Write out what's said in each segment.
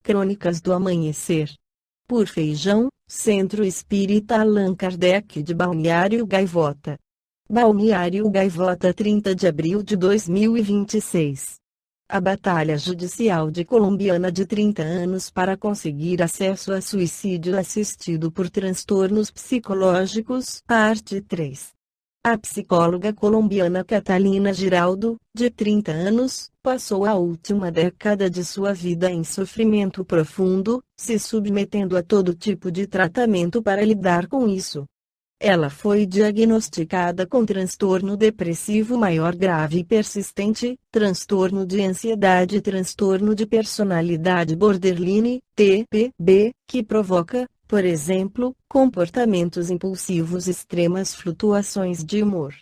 Crônicas do Amanhecer. Por Feijão, Centro Espírita Allan Kardec de Balneário Gaivota. Balneário Gaivota, 30 de abril de 2026. A batalha judicial de colombiana de 30 anos para conseguir acesso a suicídio assistido por transtornos psicológicos, parte 3. A psicóloga colombiana Catalina Giraldo, de 30 anos, passou a última década de sua vida em sofrimento profundo, se submetendo a todo tipo de tratamento para lidar com isso. Ela foi diagnosticada com transtorno depressivo maior grave e persistente, transtorno de ansiedade e transtorno de personalidade borderline, TPB, que provoca, por exemplo, comportamentos impulsivos e extremas flutuações de humor.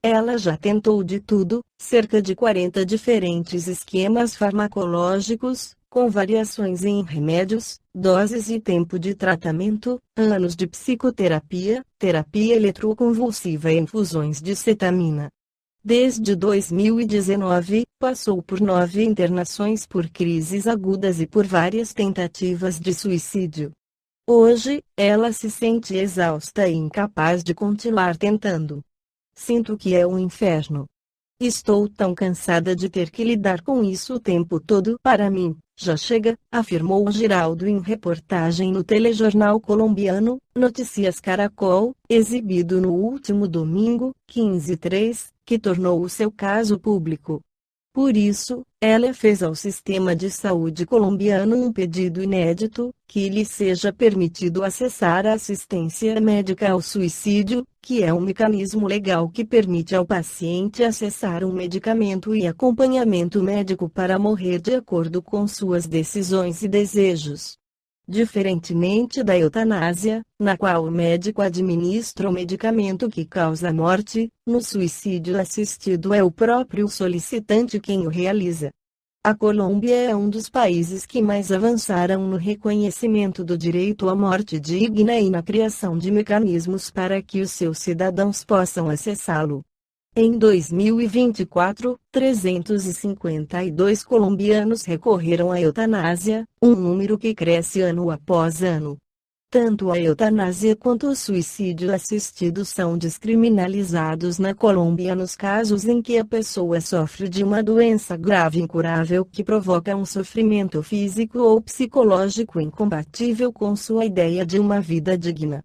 Ela já tentou de tudo, cerca de 40 diferentes esquemas farmacológicos, com variações em remédios, doses e tempo de tratamento, anos de psicoterapia, terapia eletroconvulsiva e infusões de cetamina. Desde 2019, passou por 9 internações por crises agudas e por várias tentativas de suicídio. Hoje, ela se sente exausta e incapaz de continuar tentando. Sinto que é um inferno. Estou tão cansada de ter que lidar com isso o tempo todo. Para mim, já chega, afirmou Giraldo em reportagem no telejornal colombiano, Notícias Caracol, exibido no último domingo, 15/3, que tornou o seu caso público. Por isso, ela fez ao sistema de saúde colombiano um pedido inédito, que lhe seja permitido acessar a assistência médica ao suicídio, que é um mecanismo legal que permite ao paciente acessar um medicamento e acompanhamento médico para morrer de acordo com suas decisões e desejos. Diferentemente da eutanásia, na qual o médico administra o medicamento que causa a morte, no suicídio assistido é o próprio solicitante quem o realiza. A Colômbia é um dos países que mais avançaram no reconhecimento do direito à morte digna e na criação de mecanismos para que os seus cidadãos possam acessá-lo. Em 2024, 352 colombianos recorreram à eutanásia, um número que cresce ano após ano. Tanto a eutanásia quanto o suicídio assistido são descriminalizados na Colômbia nos casos em que a pessoa sofre de uma doença grave incurável que provoca um sofrimento físico ou psicológico incompatível com sua ideia de uma vida digna.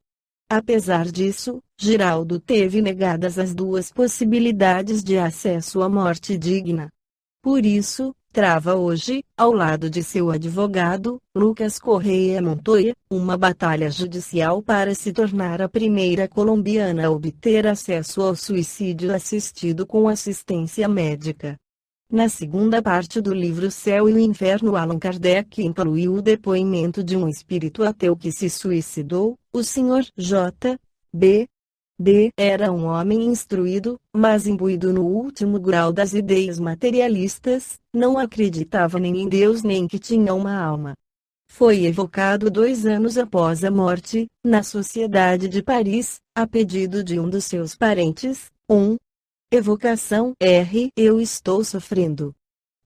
Apesar disso, Giraldo teve negadas as duas possibilidades de acesso à morte digna. Por isso, trava hoje, ao lado de seu advogado, Lucas Correia Montoya, uma batalha judicial para se tornar a primeira colombiana a obter acesso ao suicídio assistido com assistência médica. Na segunda parte do livro Céu e o Inferno, Allan Kardec incluiu o depoimento de um espírito ateu que se suicidou. O Sr. J. B. D. era um homem instruído, mas imbuído no último grau das ideias materialistas, não acreditava nem em Deus nem que tinha uma alma. Foi evocado 2 anos após a morte, na Sociedade de Paris, a pedido de um dos seus parentes. Evocação R. Eu estou sofrendo.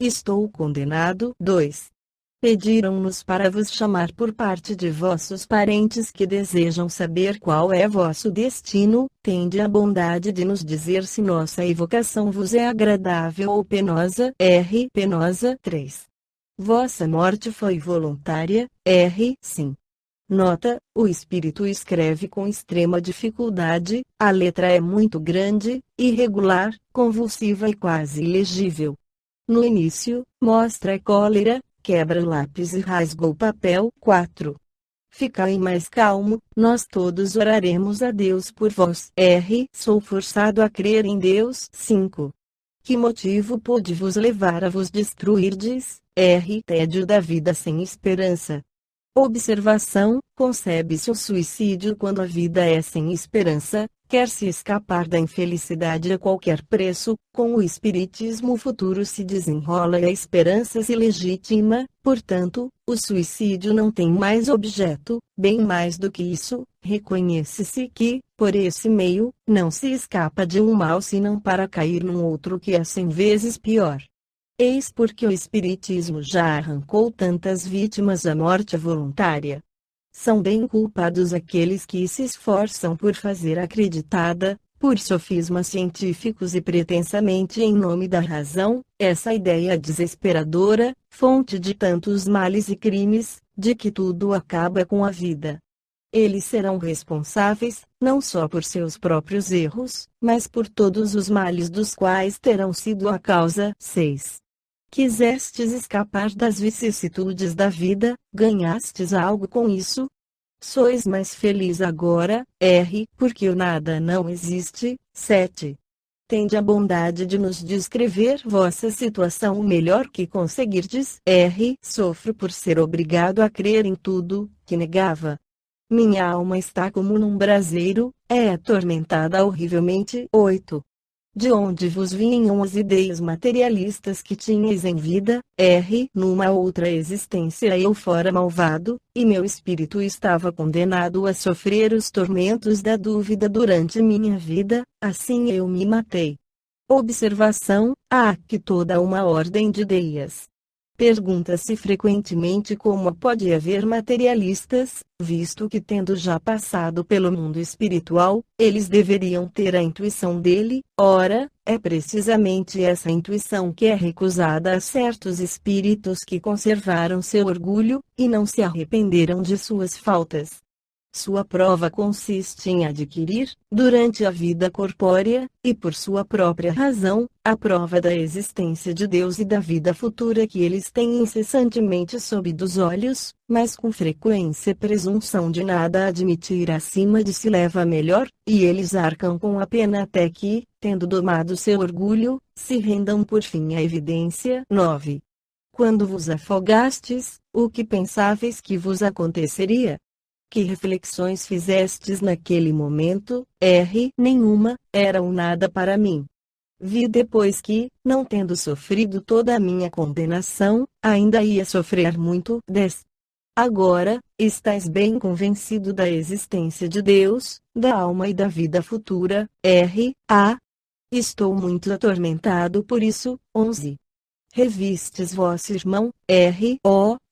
Estou condenado. 2. Pediram-nos para vos chamar por parte de vossos parentes que desejam saber qual é vosso destino. Tende a bondade de nos dizer se nossa evocação vos é agradável ou penosa. R. Penosa. 3. Vossa morte foi voluntária. R. Sim. Nota: o espírito escreve com extrema dificuldade, a letra é muito grande, irregular, convulsiva e quase ilegível. No início, mostra a cólera, quebra o lápis e rasga o papel. 4. Ficai mais calmo, nós todos oraremos a Deus por vós. R. Sou forçado a crer em Deus. 5. Que motivo pôde vos levar a vos destruirdes? R. Tédio da vida sem esperança. Observação: concebe-se o suicídio quando a vida é sem esperança, quer-se escapar da infelicidade a qualquer preço. Com o espiritismo o futuro se desenrola e a esperança se legitima, portanto, o suicídio não tem mais objeto. Bem mais do que isso, reconhece-se que, por esse meio, não se escapa de um mal senão para cair num outro que é 100 vezes pior. Eis porque o Espiritismo já arrancou tantas vítimas à morte voluntária. São bem culpados aqueles que se esforçam por fazer acreditada, por sofismas científicos e pretensamente em nome da razão, essa ideia desesperadora, fonte de tantos males e crimes, de que tudo acaba com a vida. Eles serão responsáveis, não só por seus próprios erros, mas por todos os males dos quais terão sido a causa. 6. Quisestes escapar das vicissitudes da vida, ganhastes algo com isso? Sois mais feliz agora, porque o nada não existe. 7. Tende a bondade de nos descrever vossa situação o melhor que conseguirdes. Sofro por ser obrigado a crer em tudo, que negava. Minha alma está como num braseiro, é atormentada horrivelmente. 8. De onde vos vinham as ideias materialistas que tinhais em vida, numa outra existência eu fora malvado, e meu espírito estava condenado a sofrer os tormentos da dúvida durante minha vida, assim eu me matei. Observação: há aqui toda uma ordem de ideias. Pergunta-se frequentemente como pode haver materialistas, visto que tendo já passado pelo mundo espiritual, eles deveriam ter a intuição dele. Ora, é precisamente essa intuição que é recusada a certos espíritos que conservaram seu orgulho, e não se arrependeram de suas faltas. Sua prova consiste em adquirir, durante a vida corpórea, e por sua própria razão, a prova da existência de Deus e da vida futura que eles têm incessantemente sob dos olhos, mas com frequência presunção de nada admitir acima de si leva a melhor, e eles arcam com a pena até que, tendo domado seu orgulho, se rendam por fim à evidência. 9. Quando vos afogastes, o que pensáveis que vos aconteceria? Que reflexões fizestes naquele momento? Nenhuma, era um nada para mim. Vi depois que, não tendo sofrido toda a minha condenação, ainda ia sofrer muito. 10. Agora, estais bem convencido da existência de Deus, da alma e da vida futura. Estou muito atormentado por isso. 11. Revistes vosso irmão?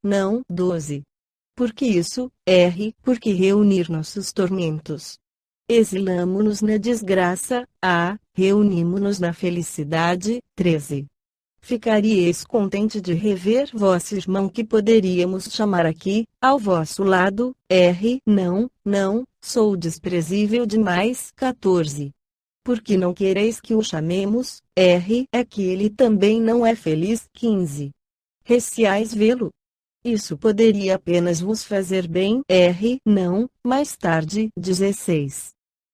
Não. 12. Por que isso? Porque reunir nossos tormentos. Exilamo-nos na desgraça, reunimo-nos na felicidade. 13. Ficaríeis contente de rever vosso irmão que poderíamos chamar aqui, ao vosso lado? Não, sou desprezível demais. 14. Porque não quereis que o chamemos? É que ele também não é feliz. 15. Receais vê-lo? Isso poderia apenas vos fazer bem? Não, mais tarde. 16.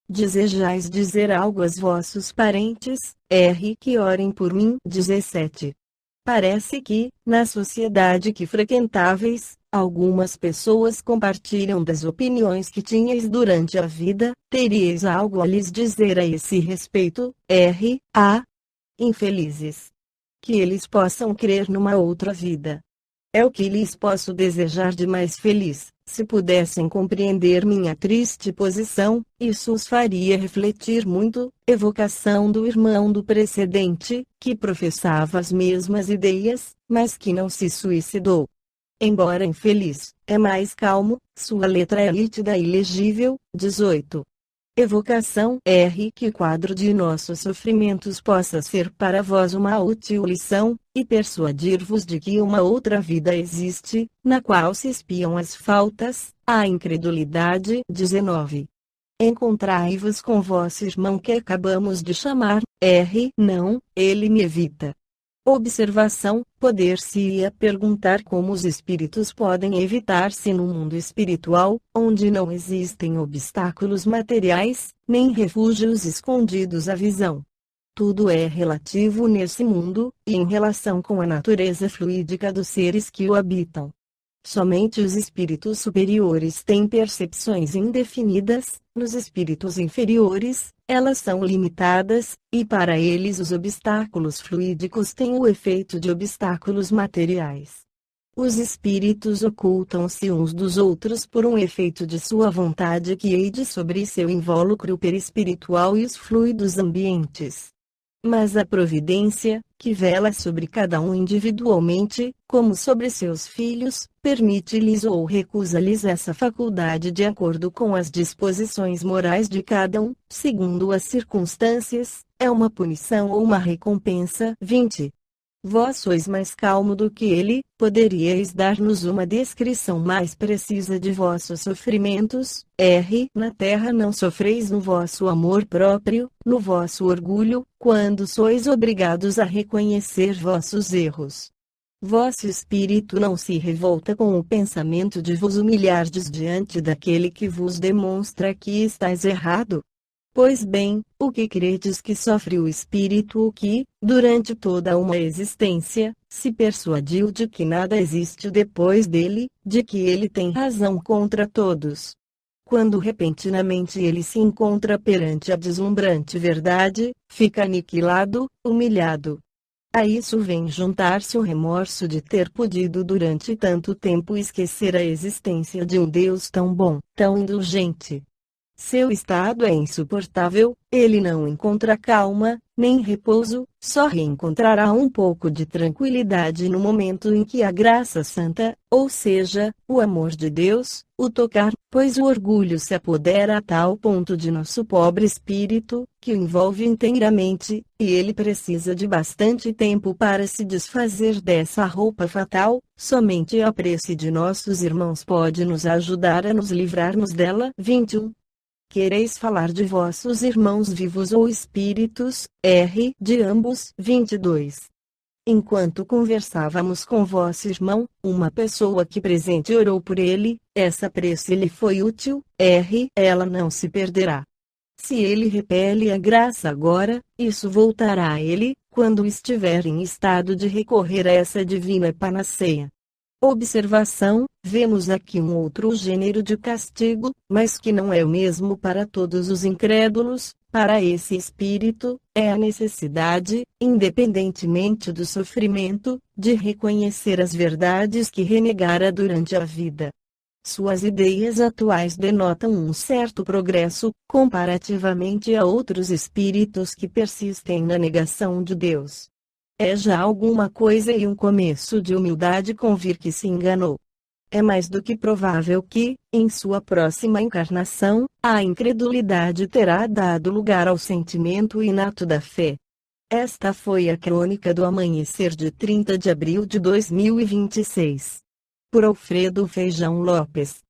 Desejais dizer algo aos vossos parentes? Que orem por mim? 17. Parece que, na sociedade que frequentáveis, algumas pessoas compartilham das opiniões que tinhais durante a vida. Teríeis algo a lhes dizer a esse respeito? Infelizes. Que eles possam crer numa outra vida. É o que lhes posso desejar de mais feliz. Se pudessem compreender minha triste posição, isso os faria refletir muito. Evocação do irmão do precedente, que professava as mesmas ideias, mas que não se suicidou. Embora infeliz, é mais calmo, sua letra é nítida e legível. 18. Evocação que o quadro de nossos sofrimentos possa ser para vós uma útil lição, e persuadir-vos de que uma outra vida existe, na qual se espiam as faltas, a incredulidade. 19. Encontrai-vos com vosso irmão que acabamos de chamar? Não, ele me evita. Observação: poder-se-ia perguntar como os espíritos podem evitar-se no mundo espiritual, onde não existem obstáculos materiais, nem refúgios escondidos à visão. Tudo é relativo nesse mundo, e em relação com a natureza fluídica dos seres que o habitam. Somente os espíritos superiores têm percepções indefinidas, nos espíritos inferiores, elas são limitadas, e para eles os obstáculos fluídicos têm o efeito de obstáculos materiais. Os espíritos ocultam-se uns dos outros por um efeito de sua vontade que eide sobre seu invólucro perispiritual e os fluidos ambientes. mas a providência, que vela sobre cada um individualmente, como sobre seus filhos, permite-lhes ou recusa-lhes essa faculdade de acordo com as disposições morais de cada um, segundo as circunstâncias, é uma punição ou uma recompensa. 20. Vós sois mais calmo do que ele, poderíeis dar-nos uma descrição mais precisa de vossos sofrimentos? Na terra não sofreis no vosso amor próprio, no vosso orgulho, quando sois obrigados a reconhecer vossos erros. Vosso espírito não se revolta com o pensamento de vos humilhardes diante daquele que vos demonstra que estáis errado? Pois bem, o que credes que sofre o espírito o que, durante toda uma existência, se persuadiu de que nada existe depois dele, de que ele tem razão contra todos? Quando repentinamente ele se encontra perante a deslumbrante verdade, fica aniquilado, humilhado. A isso vem juntar-se o remorso de ter podido durante tanto tempo esquecer a existência de um Deus tão bom, tão indulgente. Seu estado é insuportável, ele não encontra calma, nem repouso, só reencontrará um pouco de tranquilidade no momento em que a graça santa, ou seja, o amor de Deus, o tocar, pois o orgulho se apodera a tal ponto de nosso pobre espírito, que o envolve inteiramente, e ele precisa de bastante tempo para se desfazer dessa roupa fatal. Somente a prece de nossos irmãos pode nos ajudar a nos livrarmos dela. 21. Quereis falar de vossos irmãos vivos ou espíritos? De ambos. 22. Enquanto conversávamos com vosso irmão, uma pessoa aqui presente orou por ele, essa prece lhe foi útil, ela não se perderá. Se ele repele a graça agora, isso voltará a ele, quando estiver em estado de recorrer a essa divina panaceia. Observação: vemos aqui um outro gênero de castigo, mas que não é o mesmo para todos os incrédulos. Para esse espírito, é a necessidade, independentemente do sofrimento, de reconhecer as verdades que renegara durante a vida. Suas ideias atuais denotam um certo progresso, comparativamente a outros espíritos que persistem na negação de Deus. É já alguma coisa e um começo de humildade convir que se enganou. É mais do que provável que, em sua próxima encarnação, a incredulidade terá dado lugar ao sentimento inato da fé. Esta foi a crônica do amanhecer de 30 de abril de 2026. Por Alfredo Feijão Lopes.